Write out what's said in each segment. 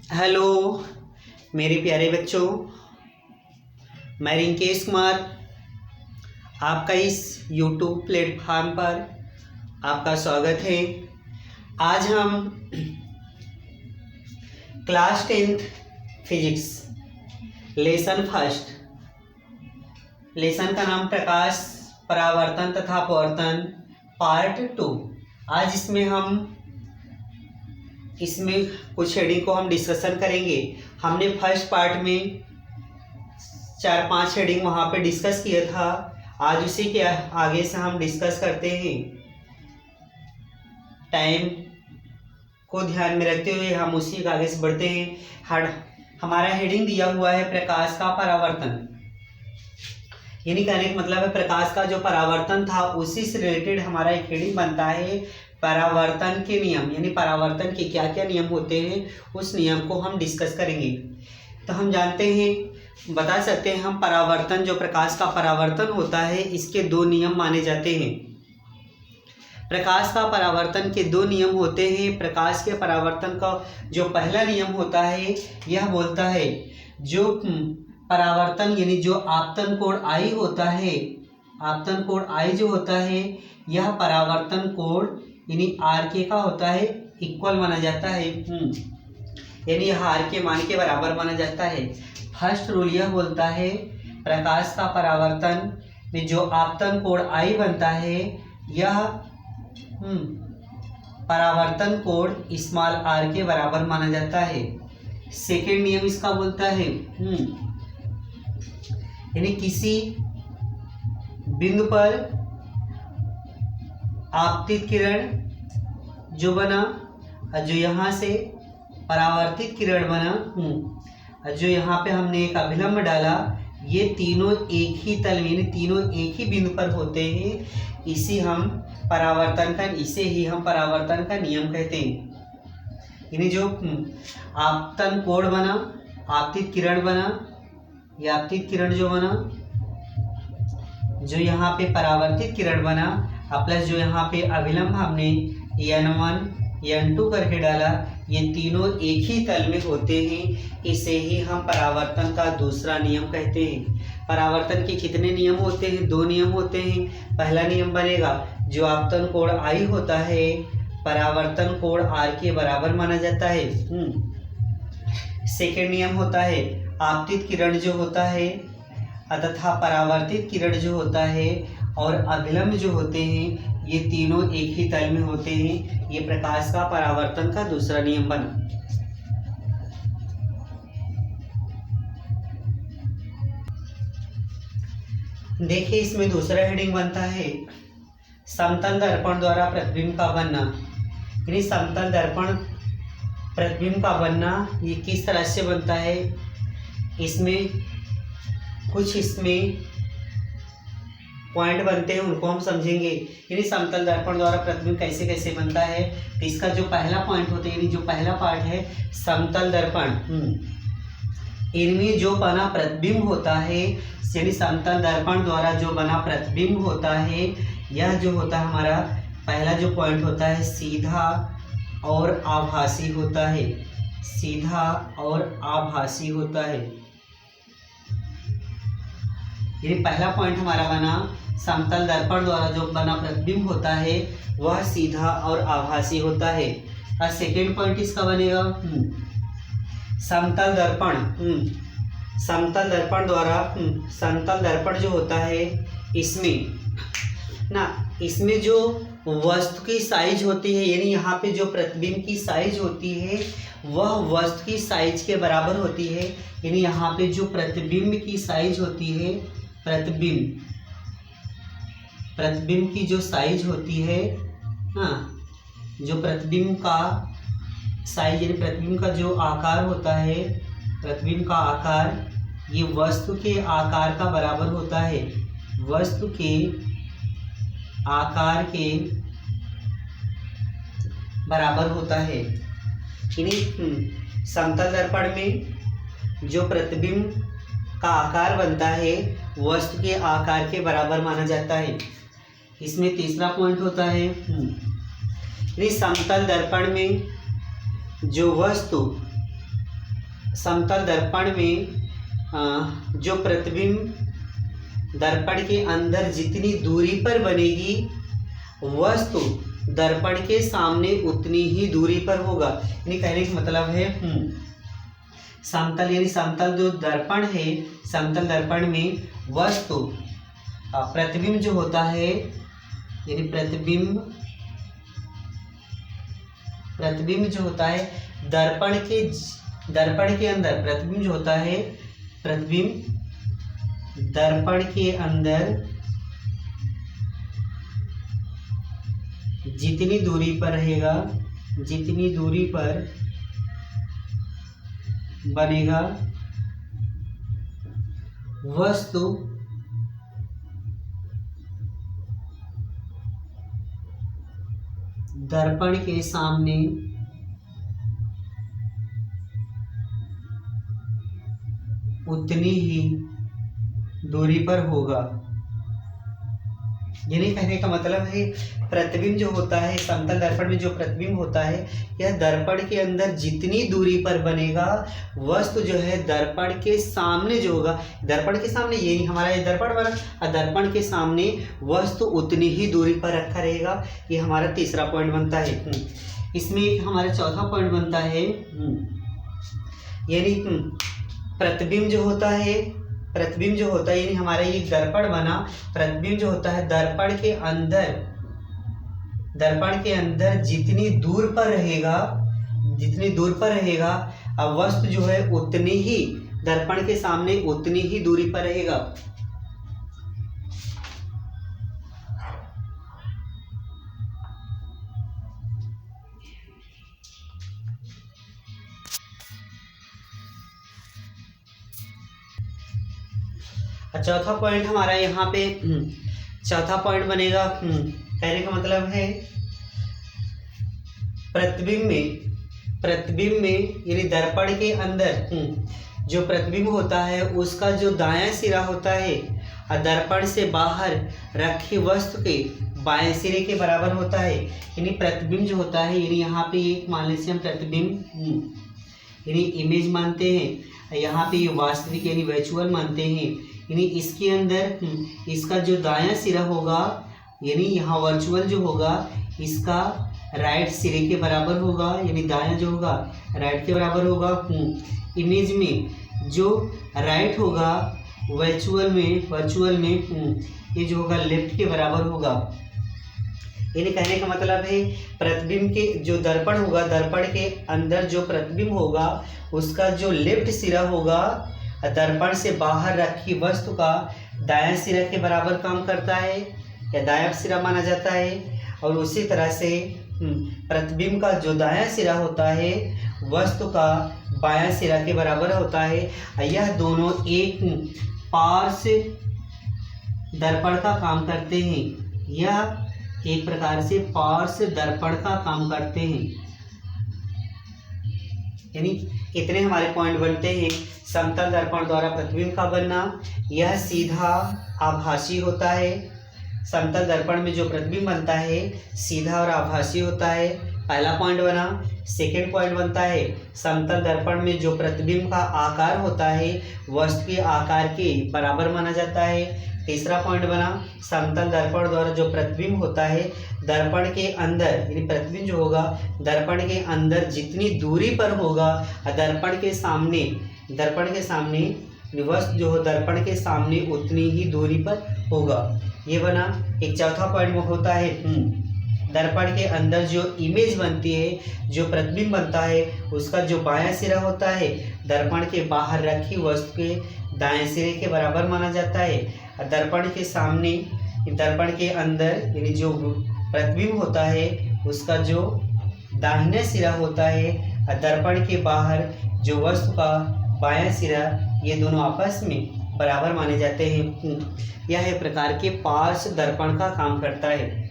Hello मेरे प्यारे बच्चों, मैं रिंकेश कुमार आपका इस यूट्यूब प्लेटफॉर्म पर आपका स्वागत है। आज हम class 10th physics lesson first, lesson का नाम प्रकाश, परावर्तन तथा अपवर्तन, पार्ट 2। आज इसमें कुछ हेडिंग को हम डिस्कशन करेंगे। हमने फर्स्ट पार्ट में 4-5 हेडिंग वहाँ पे डिस्कस किया था। आज उसी के आगे से हम डिस्कस करते हैं। टाइम को ध्यान में रखते हुए हम उसी के आगे से बढ़ते हैं। हमारा हेडिंग दिया हुआ है प्रकाश का परावर्तन, यानी कहने का मतलब है प्रकाश का जो परावर्तन था उसी से रिलेटेड हमारा एक हेडिंग बनता है परावर्तन के नियम, यानी परावर्तन के क्या क्या नियम होते हैं उस नियम को हम डिस्कस करेंगे। तो हम जानते हैं, बता सकते हैं हम, परावर्तन जो प्रकाश का परावर्तन होता है इसके 2 नियम माने जाते हैं। प्रकाश का परावर्तन के 2 नियम होते हैं। प्रकाश के परावर्तन का जो पहला नियम होता है यह बोलता है जो परावर्तन यानी जो आपतन कोण आई होता है, आपतन कोण आई जो होता है यह परावर्तन कोण यानी आर के का होता है इक्वल माना जाता है, यानी यह आर के मान के बराबर माना जाता है। फर्स्ट रूल यह बोलता है प्रकाश का परावर्तन में जो आपतन कोण आई बनता है यह परावर्तन कोण स्मॉल आर के बराबर माना जाता है। सेकेंड नियम इसका बोलता है यानी किसी बिंदु पर आपतित किरण जो बना और जो यहाँ से परावर्तित किरण बना और जो यहाँ पे हमने एक अभिलंब डाला, ये तीनों एक ही तल में यानी तीनों एक ही बिंदु पर होते हैं। इसे ही हम परावर्तन का नियम कहते हैं। यानी जो आपतन कोण बना, आपतित किरण बना, ये आपतित किरण जो बना, जो यहाँ पे परावर्तित किरण बना प्लस जो यहाँ पे अभिलंब हमने n1 n2 करके डाला, ये तीनों एक ही तल में होते हैं। इसे ही हम परावर्तन का दूसरा नियम कहते हैं। परावर्तन के कितने नियम होते हैं? 2 नियम होते हैं। पहला नियम बनेगा जो आपतन कोण आई होता है परावर्तन कोण आर के बराबर माना जाता है। सेकेंड नियम होता है आपतित किरण जो होता है तथा परावर्तित किरण जो होता है और अभिलंब जो होते हैं ये तीनों एक ही तल में होते हैं। ये प्रकाश का परावर्तन का दूसरा नियम बना। देखिए इसमें दूसरा हेडिंग बनता है समतल दर्पण द्वारा प्रतिबिंब का बनना, यानी समतल दर्पण प्रतिबिंब का बनना ये किस तरह से बनता है, इसमें पॉइंट बनते हैं उनको हम समझेंगे। यानी समतल दर्पण द्वारा प्रतिबिंब कैसे कैसे बनता है। तो इसका जो पहला पॉइंट होता है यानी जो पहला पार्ट है समतल दर्पण, इनमें जो बना प्रतिबिंब होता है यानी समतल दर्पण द्वारा जो बना प्रतिबिंब होता है, यह जो होता है हमारा पहला जो पॉइंट होता है सीधा और आभासी होता है, सीधा और आभासी होता है। यानी पहला पॉइंट हमारा बना समतल दर्पण द्वारा जो बना प्रतिबिंब होता है वह सीधा और आभासी होता है। और सेकेंड पॉइंट इसका बनेगा समतल दर्पण, समतल दर्पण द्वारा समतल दर्पण जो होता है इसमें जो वस्तु की साइज होती है, यानी यहाँ पे जो प्रतिबिंब की साइज होती है वह वस्तु की साइज के बराबर होती है। यानी यहाँ पे जो प्रतिबिंब की साइज होती है, प्रतिबिंब की जो साइज होती है जो प्रतिबिंब का साइज यानी प्रतिबिंब का जो आकार होता है, प्रतिबिंब का आकार ये वस्तु के आकार का बराबर होता है, वस्तु के आकार के बराबर होता है। यानी समतल दर्पण में जो प्रतिबिंब का आकार बनता है वस्तु के आकार के बराबर माना जाता है। इसमें तीसरा पॉइंट होता है यानी समतल दर्पण में जो वस्तु समतल दर्पण में जो प्रतिबिंब दर्पण के अंदर जितनी दूरी पर बनेगी वस्तु दर्पण के सामने उतनी ही दूरी पर होगा। यानी कहने का मतलब है समतल यानी समतल जो दर्पण है, समतल दर्पण में वस्तु प्रतिबिंब जो होता है यानी प्रतिबिंब जो होता है दर्पण के अंदर प्रतिबिंब जो होता है, प्रतिबिंब दर्पण के अंदर जितनी दूरी पर रहेगा, जितनी दूरी पर बनेगा वस्तु दर्पण के सामने उतनी ही दूरी पर होगा। यानी कहने का मतलब है प्रतिबिंब जो होता है समतल दर्पण में जो प्रतिबिंब होता है यह दर्पण के अंदर जितनी दूरी पर बनेगा वस्तु जो है दर्पण के सामने जो होगा, दर्पण के सामने ये हमारा ये दर्पण बना और दर्पण के सामने वस्तु उतनी ही दूरी पर रखा रहेगा। ये हमारा तीसरा पॉइंट बनता है। इसमें हमारा चौथा पॉइंट बनता है यानी प्रतिबिंब जो होता है, प्रतिबिंब जो होता है यानी हमारा ये दर्पण बना, प्रतिबिंब जो होता है दर्पण के अंदर जितनी दूर पर रहेगा अब वस्तु जो है उतनी ही दर्पण के सामने उतनी ही दूरी पर रहेगा। चौथा पॉइंट हमारा यहाँ पे चौथा पॉइंट बनेगा, कहने का मतलब है प्रतिबिंब में यानी दर्पण के अंदर जो प्रतिबिंब होता है उसका जो दायां सिरा होता है और दर्पण से बाहर रखी वस्तु के बाएं सिरे के बराबर होता है। यानी प्रतिबिंब जो होता है यानी यहाँ पे एक मान लीजिए हम प्रतिबिंब यानी इमेज मानते हैं, यहाँ पे वास्तविक यानी वर्चुअल मानते हैं। यानी इसके अंदर इसका जो दायां सिरा होगा यानी यहाँ वर्चुअल जो होगा इसका राइट सिरे के बराबर होगा, यानी दायां जो होगा राइट के बराबर होगा। इमेज में जो राइट होगा वर्चुअल में ये जो होगा लेफ्ट के बराबर होगा। यानी कहने का मतलब है प्रतिबिंब के जो दर्पण होगा, दर्पण के अंदर जो प्रतिबिंब होगा उसका जो लेफ्ट सिरा होगा दर्पण से बाहर रखी वस्तु का दायां सिरा के बराबर काम करता है या दायां सिरा माना जाता है। और उसी तरह से प्रतिबिंब का जो दायां सिरा होता है वस्तु का बायां सिरा के बराबर होता है। यह दोनों एक पार्श्व दर्पण का काम करते हैं, यह एक प्रकार से पार्श्व दर्पण का काम करते हैं। यानी इतने हमारे पॉइंट बनते हैं। समतल दर्पण द्वारा प्रतिबिंब का बनना, यह सीधा आभासी होता है। समतल दर्पण में जो प्रतिबिंब बनता है सीधा और आभासी होता है, पहला पॉइंट बना। सेकेंड पॉइंट बनता है समतल दर्पण में जो प्रतिबिंब का आकार होता है वस्तु के आकार के बराबर माना जाता है। तीसरा पॉइंट बना समतल दर्पण द्वारा जो प्रतिबिंब होता है दर्पण के अंदर यानी प्रतिबिंब जो होगा दर्पण के अंदर जितनी दूरी पर होगा दर्पण के सामने वस्तु जो हो दर्पण के सामने उतनी ही दूरी पर होगा। ये बना। एक चौथा पॉइंट में होता है दर्पण के अंदर जो इमेज बनती है, जो प्रतिबिंब बनता है उसका जो बायां सिरा होता है दर्पण के बाहर रखी वस्तु के दाएं सिरे के बराबर माना जाता है। दर्पण के सामने दर्पण के अंदर यानी जो प्रतिबिंब होता है उसका जो दाहिना सिरा होता है दर्पण के बाहर जो वस्तु का बायां सिरा, ये दोनों आपस में बराबर माने जाते हैं। यह एक प्रकार के पार्श्व दर्पण का काम करता है।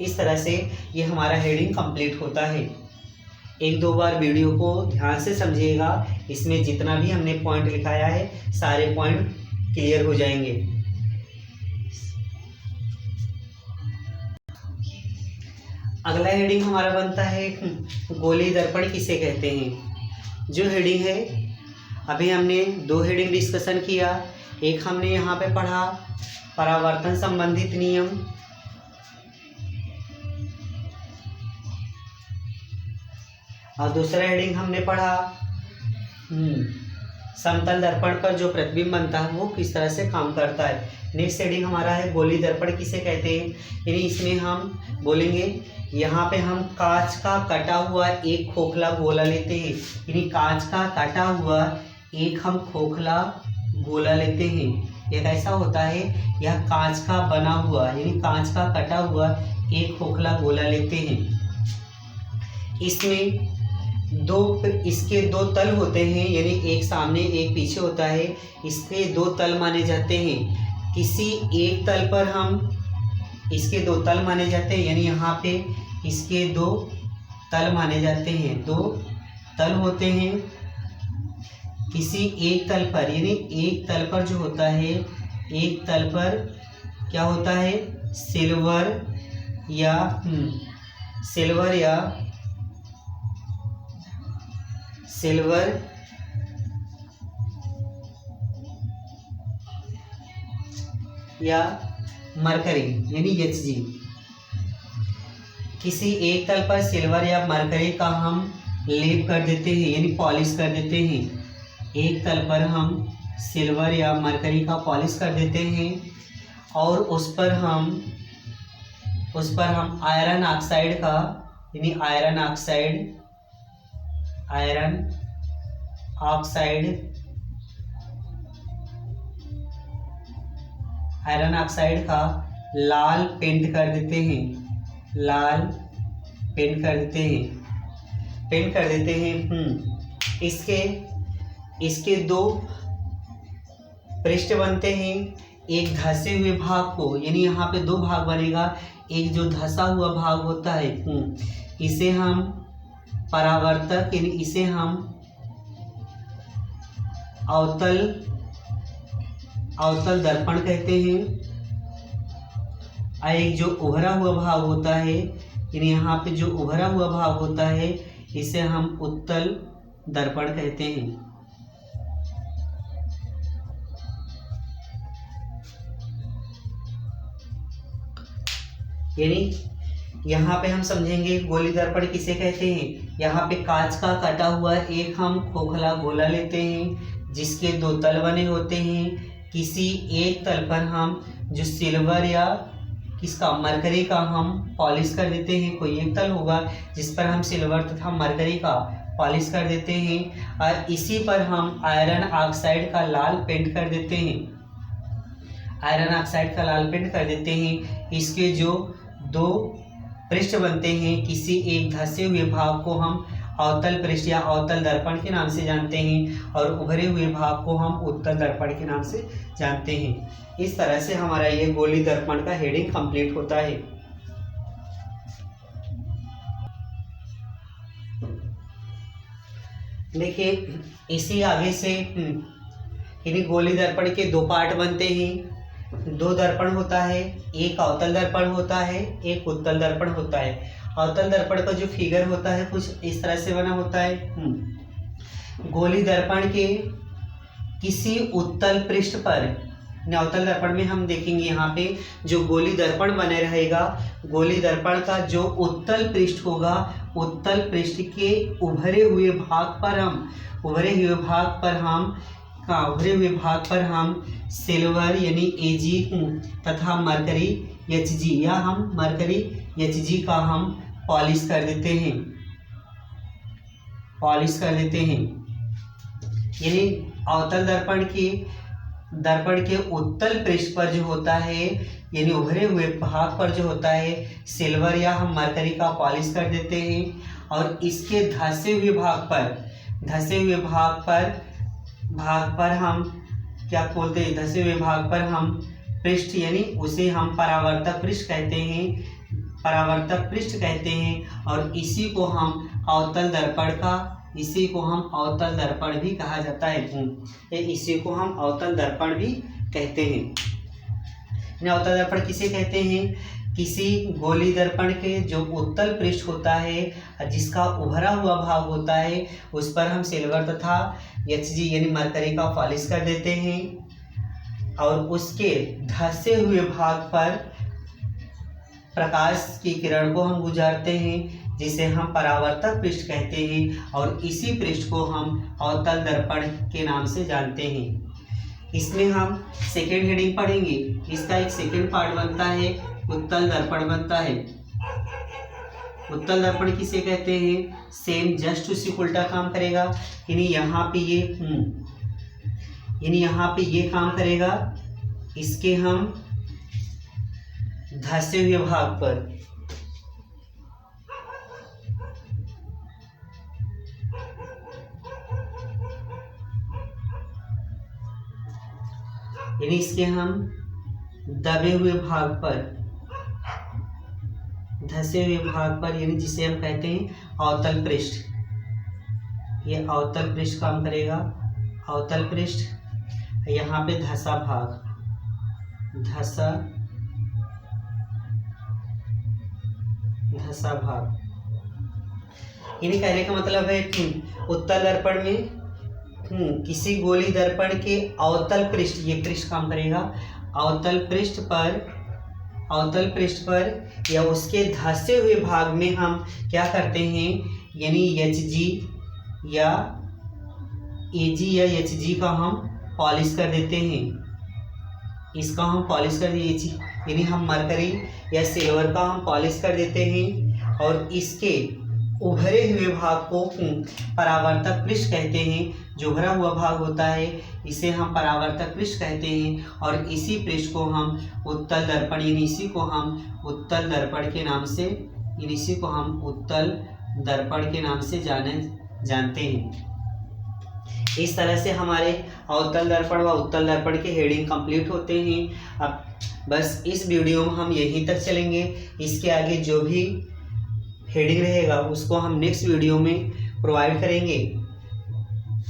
इस तरह से ये हमारा हेडिंग कंप्लीट होता है। एक दो बार वीडियो को ध्यान से समझिएगा, इसमें जितना भी हमने पॉइंट लिखाया है सारे पॉइंट क्लियर हो जाएंगे। अगला हेडिंग हमारा बनता है गोली दर्पण किसे कहते हैं। जो हेडिंग है, अभी हमने दो हेडिंग डिस्कशन किया। एक हमने यहाँ पे पढ़ा परावर्तन संबंधित नियम, और दूसरा हेडिंग हमने पढ़ा समतल दर्पण पर जो प्रतिबिंब बनता है वो किस तरह से काम करता है। नेक्स्ट हेडिंग हमारा है गोली दर्पण किसे कहते हैं। यानी इसमें हम बोलेंगे, यहाँ पे हम कांच का कटा हुआ एक खोखला गोला लेते हैं। यानी कांच का कटा हुआ एक हम खोखला गोला लेते हैं। यह कैसा होता है, यह कांच का बना हुआ यानी कांच का कटा हुआ एक खोखला गोला लेते हैं। इसमें इसके दो तल होते हैं, यानी एक सामने एक पीछे होता है। इसके दो तल माने जाते हैं। किसी एक तल पर हम इसके दो तल माने जाते हैं, यानी यहाँ पे इसके दो तल माने जाते हैं। दो तल होते हैं किसी एक तल पर, यानी एक तल पर जो होता है, एक तल पर क्या होता है, सिल्वर या मरकरी यानी Hg। किसी एक तल पर सिल्वर या मरकरी का हम लेप कर देते हैं, यानी पॉलिश कर देते हैं। एक तल पर हम सिल्वर या मरकरी का पॉलिश कर देते हैं और उस पर हम आयरन ऑक्साइड का यानी आयरन ऑक्साइड का लाल पेंट कर देते हैं। इसके दो पृष्ठ बनते हैं। एक धंसे हुए भाग को, यानी यहाँ पे दो भाग बनेगा। एक जो धंसा हुआ भाग होता है इसे हम परावर्तक यानी इसे हम अवतल दर्पण कहते हैं। और एक जो उभरा हुआ भाग होता है, यानी यहाँ पे जो उभरा हुआ भाग होता है इसे हम उत्तल दर्पण कहते हैं। यानी यहाँ पे हम समझेंगे गोली दर्पण किसे कहते हैं। यहाँ पे कांच का कटा हुआ एक हम खोखला गोला लेते हैं जिसके दो तल बने होते हैं। किसी एक तल पर हम जो सिल्वर या किसका मरकरी का हम पॉलिश कर देते हैं। कोई एक तल होगा जिस पर हम सिल्वर तथा मरकरी का पॉलिश कर देते हैं और इसी पर हम आयरन ऑक्साइड का लाल पेंट कर देते हैं। इसके जो दो पृष्ठ बनते हैं, किसी एक धंसे हुए भाग को हम अवतल पृष्ठ या अवतल दर्पण के नाम से जानते हैं और उभरे हुए भाग को हम उत्तल दर्पण के नाम से जानते हैं। इस तरह से हमारा ये गोली दर्पण का हेडिंग कंप्लीट होता है। देखिए इसी आगे से यानी गोली दर्पण के दो पार्ट बनते हैं। दो दर्पण होता है, एक अवतल दर्पण होता है, एक उत्तल दर्पण होता है। अवतल दर्पण का जो फिगर होता है कुछ इस तरह से बना होता है। गोली दर्पण के किसी उत्तल पृष्ठ पर, अवतल दर्पण में हम देखेंगे यहाँ पे जो गोली दर्पण बने रहेगा, गोली दर्पण का जो उत्तल पृष्ठ होगा, उत्तल पृष्ठ के उभरे हुए भाग पर हम सिल्वर यानी Ag तथा मरकरी Hg या हम मरकरी Hg का हम पॉलिश कर देते हैं। यानी अवतल दर्पण के उत्तल पृष्ठ पर जो होता है यानी उभरे हुए भाग पर जो होता है सिल्वर या हम मरकरी का पॉलिश कर देते हैं और इसके धंसे हुए भाग पर हम क्या बोलते हैं, धंसे हुए भाग पर हम पृष्ठ यानी उसे हम परावर्तक पृष्ठ कहते हैं और इसी को हम अवतल दर्पण भी कहा जाता है। इसी को हम अवतल दर्पण भी कहते हैं। अवतल दर्पण किसे कहते हैं, किसी गोली दर्पण के जो उत्तल पृष्ठ होता है जिसका उभरा हुआ भाग होता है उस पर हम सिल्वर तथा Hg यानी मरकरी का पॉलिश कर देते हैं और उसके धंसे हुए भाग पर प्रकाश की किरण को हम गुजारते हैं जिसे हम परावर्तक पृष्ठ कहते हैं और इसी पृष्ठ को हम अवतल दर्पण के नाम से जानते हैं। इसमें हम सेकेंड हेडिंग पढ़ेंगे। इसका एक सेकेंड पार्ट बनता है, उत्तल दर्पण बनता है। उत्तल दर्पण किसे कहते हैं? सेम जस्ट उसी उल्टा काम करेगा, यानी यहाँ पे ये काम करेगा, इसके हम धंसे हुए भाग पर यानी इसके हम दबे हुए भाग पर, धंसे हुए भाग पर, यानी जिसे हम कहते हैं अवतल पृष्ठ, ये अवतल पृष्ठ काम करेगा। अवतल पृष्ठ, यहाँ पे धंसा भाग, धंसा भाग, यानी कहने का मतलब है उत्तल दर्पण में किसी गोली दर्पण के अवतल पृष्ठ, ये पृष्ठ काम करेगा, अवतल पृष्ठ पर या उसके धंसे हुए भाग में हम क्या करते हैं, यानी Hg या Ag या Hg का हम पॉलिश कर देते हैं। इसका हम पॉलिश कर दिए, यानी हम मरकरी या सिल्वर का हम पॉलिश कर देते हैं और इसके उभरे हुए भाग को परावर्तक पृष्ठ कहते हैं। जो उभरा हुआ भाग होता है इसे हम परावर्तक पृष्ठ कहते हैं और इसी पृष्ठ को हम उत्तल दर्पण, यानी इसी को हम उत्तल दर्पण के नाम से जानते हैं। इस तरह से हमारे अवतल दर्पण व उत्तल दर्पण के हेडिंग कंप्लीट होते हैं। अब बस इस वीडियो में हम यहीं तक चलेंगे, इसके आगे जो भी हेडिंग रहेगा उसको हम नेक्स्ट वीडियो में प्रोवाइड करेंगे।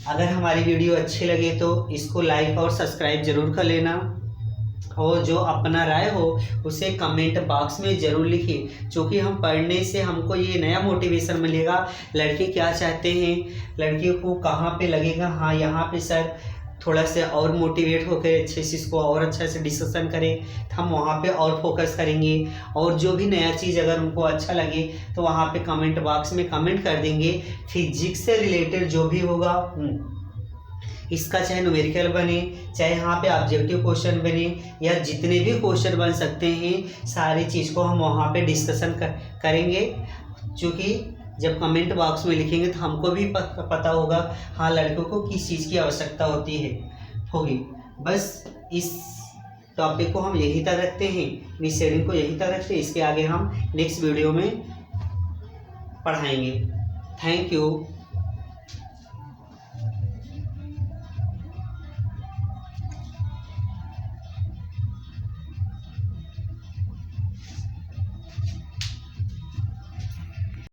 अगर हमारी वीडियो अच्छी लगे तो इसको लाइक और सब्सक्राइब जरूर कर लेना और जो अपना राय हो उसे कमेंट बॉक्स में ज़रूर लिखिए, क्योंकि हम पढ़ने से हमको ये नया मोटिवेशन मिलेगा। लड़के क्या चाहते हैं, लड़कियों को कहाँ पे लगेगा हाँ यहाँ पे सर थोड़ा से और मोटिवेट होकर अच्छे से इसको और अच्छा से डिस्कशन करें, तो हम वहाँ पे और फोकस करेंगे और जो भी नया चीज़ अगर उनको अच्छा लगे तो वहाँ पे कमेंट बॉक्स में कमेंट कर देंगे। फिजिक्स से रिलेटेड जो भी होगा इसका चाहे न्यूमेरिकल बने, चाहे यहाँ पे ऑब्जेक्टिव क्वेश्चन बने या जितने भी क्वेश्चन बन सकते हैं सारी चीज़ को हम वहाँ पे डिस्कशन करेंगे। क्योंकि जब कमेंट बॉक्स में लिखेंगे तो हमको भी पता होगा हाँ लड़कों को किस चीज़ की आवश्यकता होगी। बस इस टॉपिक को हम यहीं तक रखते हैं, इस शेडिंग को यहीं तक रखते हैं। इसके आगे हम नेक्स्ट वीडियो में पढ़ाएंगे। Thank you.